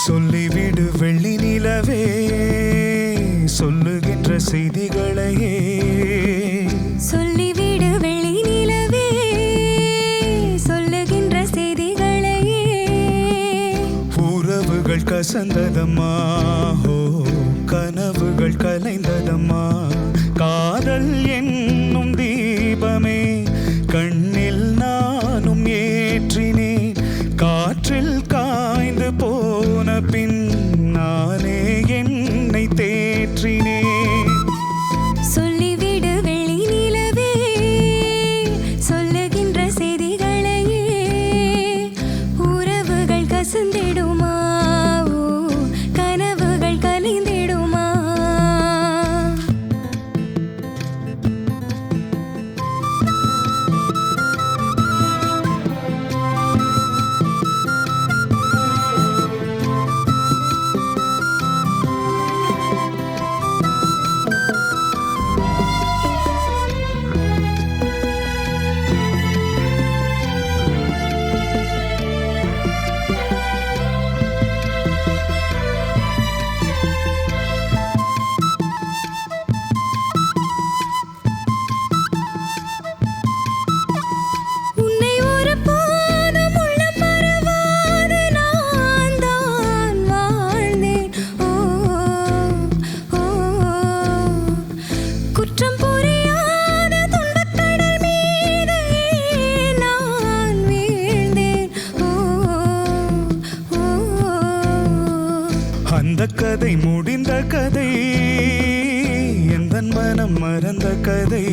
சொல்லிவிடு வெள்ளி நிலவே சொல்லுகின்ற செய்திகளையே சொல்லிவிடு வெள்ளி நிலவே சொல்லுகின்ற செய்திகளையே உறவுகள் கசந்ததம்மா ஓ கனவுகள் கலைந்ததம்மா காதல் என்னும் தீபமே கண்ணில் நானும் ஏற்றினேன் காற்றில் காய்ந்து போன பின் நானே என்னை தேற்றினேன் சொல்லிவிடு வெள்ளி நிலவே சொல்லுகின்ற செய்திகளையே உறவுகள் கசந்திடுமா ஓ கனவுகள் கலைந்திடுமா அந்த கதை முடிந்த கதை எந்த மனம் மறந்த கதை